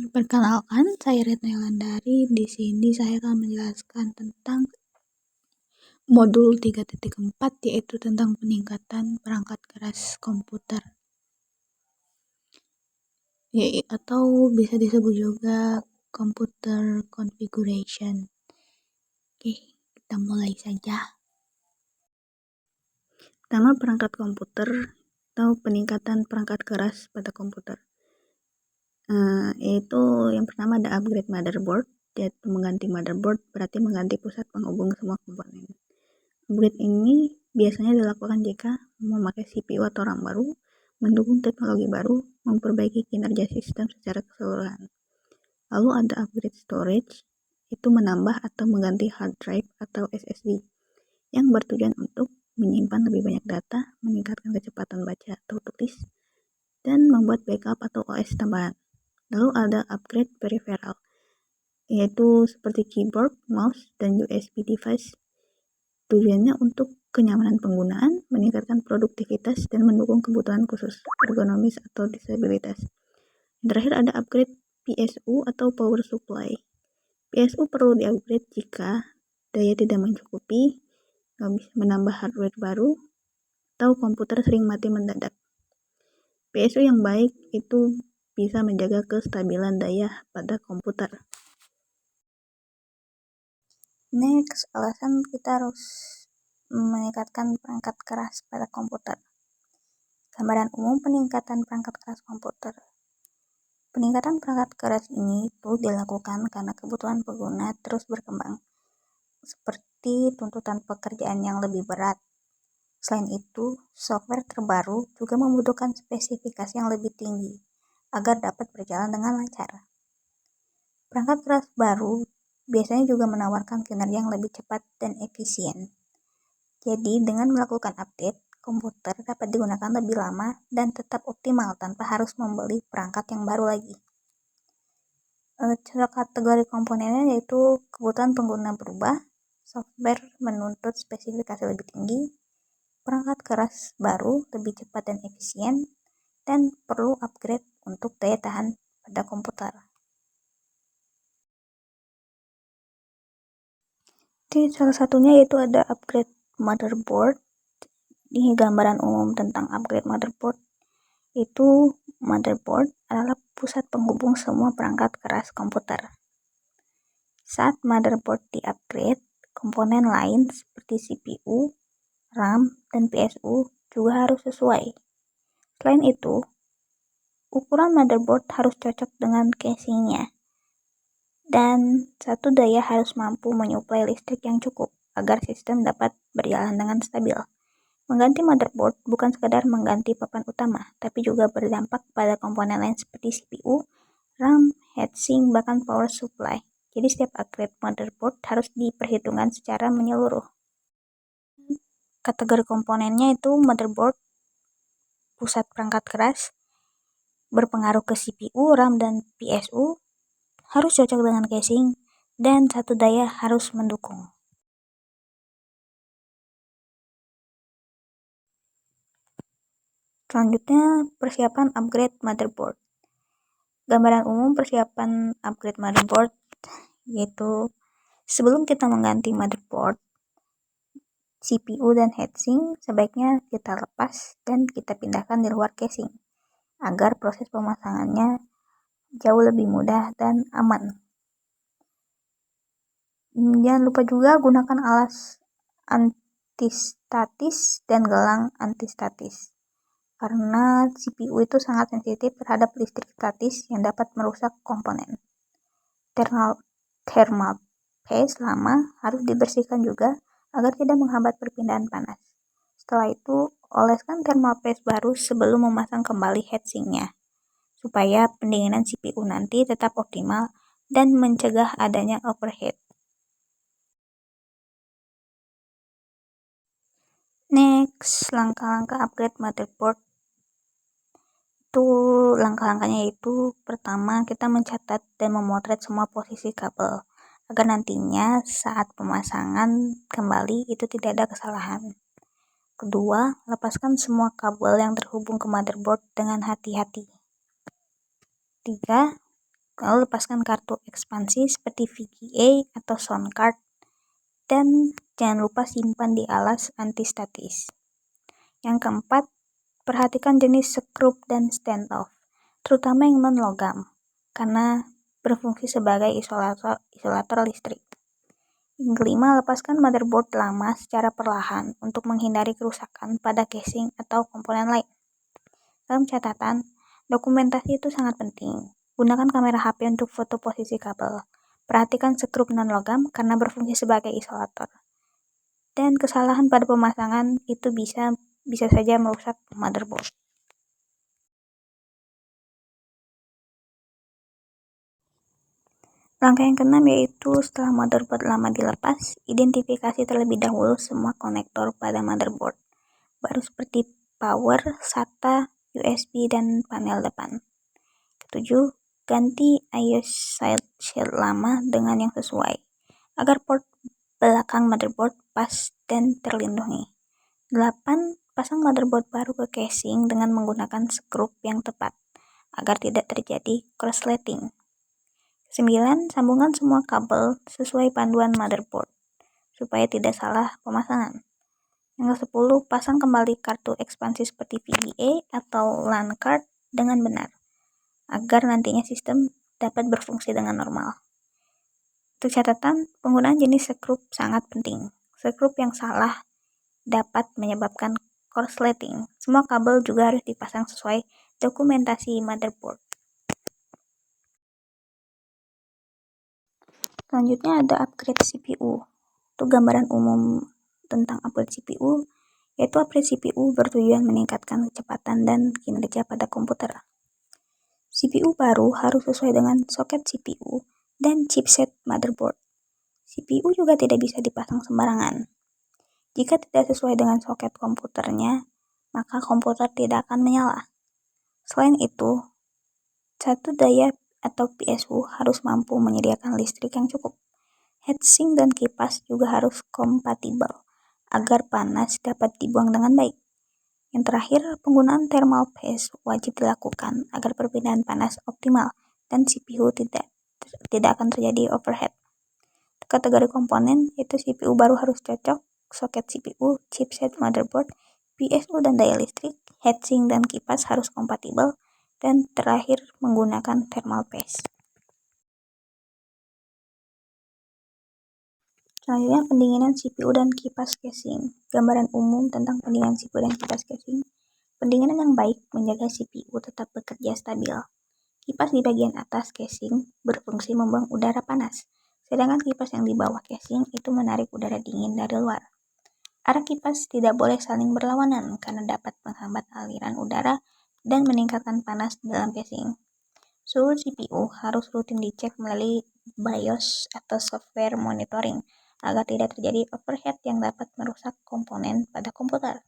Perkenalkan, saya Retna Landari. Di sini saya akan menjelaskan tentang modul 3.4, yaitu tentang peningkatan perangkat keras komputer. Atau bisa disebut juga computer configuration. Oke, kita mulai saja. Pertama, perangkat komputer atau peningkatan perangkat keras pada komputer. Yaitu yang pertama ada upgrade motherboard, yaitu mengganti motherboard berarti mengganti pusat penghubung semua komponen. Upgrade ini biasanya dilakukan jika memakai CPU atau RAM baru, mendukung teknologi baru, memperbaiki kinerja sistem secara keseluruhan. Lalu ada upgrade storage, itu menambah atau mengganti hard drive atau SSD yang bertujuan untuk menyimpan lebih banyak data, meningkatkan kecepatan baca atau tulis, dan membuat backup atau OS tambahan. Lalu ada upgrade peripheral, yaitu seperti keyboard, mouse, dan USB device. Tujuannya untuk kenyamanan penggunaan, meningkatkan produktivitas, dan mendukung kebutuhan khusus, ergonomis atau disabilitas. Yang terakhir ada upgrade PSU atau power supply. PSU perlu di-upgrade jika daya tidak mencukupi, nggak bisa menambah hardware baru, atau komputer sering mati mendadak. PSU yang baik itu bisa menjaga kestabilan daya pada komputer. Next, alasan kita harus meningkatkan perangkat keras pada komputer. Gambaran umum peningkatan perangkat keras komputer. Peningkatan perangkat keras ini itu dilakukan karena kebutuhan pengguna terus berkembang, seperti tuntutan pekerjaan yang lebih berat. Selain itu, software terbaru juga membutuhkan spesifikasi yang lebih tinggi agar dapat berjalan dengan lancar. Perangkat keras baru biasanya juga menawarkan kinerja yang lebih cepat dan efisien. Jadi, dengan melakukan update, komputer dapat digunakan lebih lama dan tetap optimal tanpa harus membeli perangkat yang baru lagi. Contoh kategori komponennya yaitu kebutuhan pengguna berubah, software menuntut spesifikasi lebih tinggi, perangkat keras baru lebih cepat dan efisien, dan perlu upgrade untuk daya tahan pada komputer. Jadi salah satunya yaitu ada upgrade motherboard. Ini gambaran umum tentang upgrade motherboard. Itu motherboard adalah pusat penghubung semua perangkat keras komputer. Saat motherboard di-upgrade, komponen lain seperti CPU, RAM, dan PSU juga harus sesuai. Selain itu, ukuran motherboard harus cocok dengan casingnya. Dan satu daya harus mampu menyuplai listrik yang cukup agar sistem dapat berjalan dengan stabil. Mengganti motherboard bukan sekadar mengganti papan utama, tapi juga berdampak pada komponen lain seperti CPU, RAM, heatsink, bahkan power supply. Jadi setiap upgrade motherboard harus diperhitungkan secara menyeluruh. Kategori komponennya itu motherboard, pusat perangkat keras, berpengaruh ke CPU, RAM, dan PSU, harus cocok dengan casing, dan satu daya harus mendukung. Selanjutnya, persiapan upgrade motherboard. Gambaran umum persiapan upgrade motherboard yaitu sebelum kita mengganti motherboard, CPU dan heatsink sebaiknya kita lepas dan kita pindahkan di luar casing agar proses pemasangannya jauh lebih mudah dan aman. Jangan lupa juga gunakan alas antistatis dan gelang antistatis, karena CPU itu sangat sensitif terhadap listrik statis yang dapat merusak komponen. Thermal paste lama harus dibersihkan juga agar tidak menghambat perpindahan panas. Setelah itu, oleskan thermal paste baru sebelum memasang kembali heatsinknya, supaya pendinginan CPU nanti tetap optimal dan mencegah adanya overheat. Next, langkah-langkah upgrade motherboard. Itu langkah-langkahnya itu pertama kita mencatat dan memotret semua posisi kabel agar nantinya saat pemasangan kembali itu tidak ada kesalahan. Kedua, lepaskan semua kabel yang terhubung ke motherboard dengan hati-hati. Tiga, Lalu lepaskan kartu ekspansi seperti VGA atau sound card, dan jangan lupa simpan di alas anti-statis. Yang keempat, perhatikan jenis skrup dan standoff, terutama yang non-logam, karena berfungsi sebagai isolator listrik. Yang kelima, lepaskan motherboard lama secara perlahan untuk menghindari kerusakan pada casing atau komponen lain. Dalam catatan, dokumentasi itu sangat penting. Gunakan kamera HP untuk foto posisi kabel. Perhatikan skrup non-logam karena berfungsi sebagai isolator. Dan kesalahan pada pemasangan itu bisa saja merusak motherboard. Langkah yang keenam yaitu setelah motherboard lama dilepas, identifikasi terlebih dahulu semua konektor pada motherboard, baru seperti power, SATA, USB, dan panel depan. Ketujuh, ganti IO shield lama dengan yang sesuai, agar port belakang motherboard pas dan terlindungi. 8. Pasang motherboard baru ke casing dengan menggunakan skrup yang tepat, agar tidak terjadi korsleting. 9. Sambungkan semua kabel sesuai panduan motherboard, supaya tidak salah pemasangan. Yang ke-10, pasang kembali kartu ekspansi seperti VGA atau LAN card dengan benar, agar nantinya sistem dapat berfungsi dengan normal. Untuk catatan, penggunaan jenis skrup sangat penting. Skrup yang salah dapat menyebabkan korsleting. Semua kabel juga harus dipasang sesuai dokumentasi motherboard. Selanjutnya ada upgrade CPU. Untuk gambaran umum tentang upgrade CPU, yaitu upgrade CPU bertujuan meningkatkan kecepatan dan kinerja pada komputer. CPU baru harus sesuai dengan soket CPU dan chipset motherboard. CPU juga tidak bisa dipasang sembarangan. Jika tidak sesuai dengan soket komputernya, maka komputer tidak akan menyala. Selain itu, satu daya atau PSU harus mampu menyediakan listrik yang cukup. Heatsink dan kipas juga harus kompatibel, agar panas dapat dibuang dengan baik. Yang terakhir, penggunaan thermal paste wajib dilakukan agar perpindahan panas optimal dan CPU tidak akan terjadi overheat. Kategori komponen yaitu CPU baru harus cocok, soket CPU, chipset motherboard, PSU dan daya listrik, heatsink dan kipas harus kompatibel, dan terakhir menggunakan thermal paste. Selanjutnya pendinginan CPU dan kipas casing. Gambaran umum tentang pendinginan CPU dan kipas casing. Pendinginan yang baik menjaga CPU tetap bekerja stabil. Kipas di bagian atas casing berfungsi membuang udara panas, sedangkan kipas yang di bawah casing itu menarik udara dingin dari luar. Arah kipas tidak boleh saling berlawanan karena dapat menghambat aliran udara dan meningkatkan panas dalam casing. Suhu CPU harus rutin dicek melalui BIOS atau software monitoring agar tidak terjadi overheat yang dapat merusak komponen pada komputer.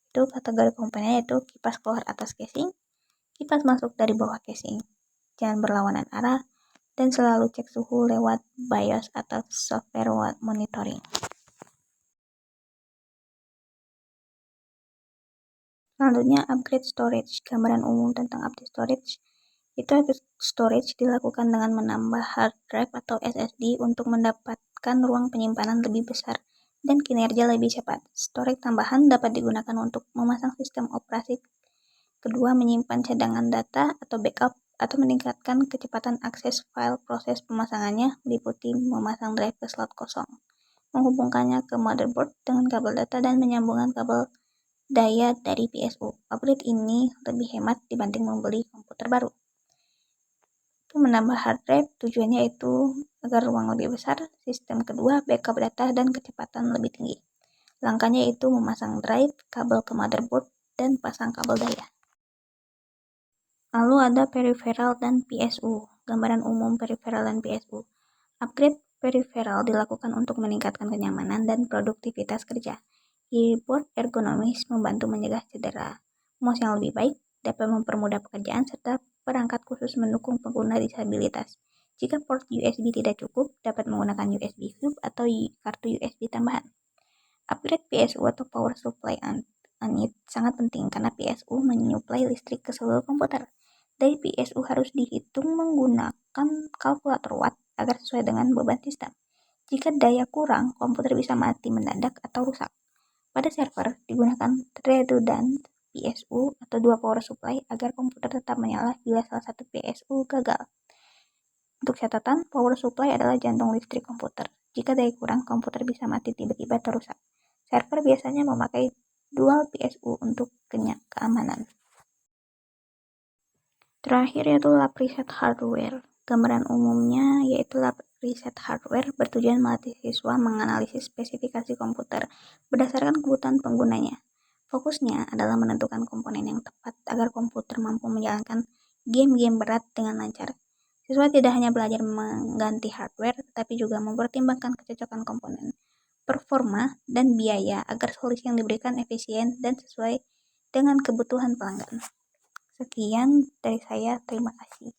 Itu kategori komponen yaitu kipas keluar atas casing, kipas masuk dari bawah casing, jangan berlawanan arah, dan selalu cek suhu lewat BIOS atau software monitoring. Selanjutnya, upgrade storage. Gambaran umum tentang upgrade storage. Itu upgrade storage dilakukan dengan menambah hard drive atau SSD untuk mendapatkan ruang penyimpanan lebih besar dan kinerja lebih cepat. Storage tambahan dapat digunakan untuk memasang sistem operasi kedua, menyimpan cadangan data atau backup, atau meningkatkan kecepatan akses file. Proses pemasangannya meliputi memasang drive ke slot kosong, menghubungkannya ke motherboard dengan kabel data, dan menyambungkan kabel daya dari PSU. Upgrade ini lebih hemat dibanding membeli komputer baru. Itu menambah hard drive, tujuannya itu agar ruang lebih besar, sistem kedua, backup data, dan kecepatan lebih tinggi. Langkahnya itu memasang drive, kabel ke motherboard, dan pasang kabel daya. Lalu ada peripheral dan PSU. Gambaran umum peripheral dan PSU. Upgrade peripheral dilakukan untuk meningkatkan kenyamanan dan produktivitas kerja. Keyboard ergonomis membantu mencegah cedera. Mouse yang lebih baik dapat mempermudah pekerjaan, serta perangkat khusus mendukung pengguna disabilitas. Jika port USB tidak cukup, dapat menggunakan USB hub atau kartu USB tambahan. Upgrade PSU atau power supply unit sangat penting karena PSU menyuplai listrik ke seluruh komputer. Daya PSU harus dihitung menggunakan kalkulator watt agar sesuai dengan beban sistem. Jika daya kurang, komputer bisa mati mendadak atau rusak. Pada server, digunakan redundant PSU atau dua power supply agar komputer tetap menyala bila salah satu PSU gagal. Untuk catatan, power supply adalah jantung listrik komputer. Jika daya kurang, komputer bisa mati tiba-tiba atau rusak. Server biasanya memakai dual PSU untuk keamanan. Terakhir yaitu lab riset hardware. Gambaran umumnya yaitu lab riset hardware bertujuan melatih siswa menganalisis spesifikasi komputer berdasarkan kebutuhan penggunanya. Fokusnya adalah menentukan komponen yang tepat agar komputer mampu menjalankan game-game berat dengan lancar. Siswa tidak hanya belajar mengganti hardware, tetapi juga mempertimbangkan kecocokan komponen, performa, dan biaya agar solusi yang diberikan efisien dan sesuai dengan kebutuhan pelanggan. Sekian dari saya, terima kasih.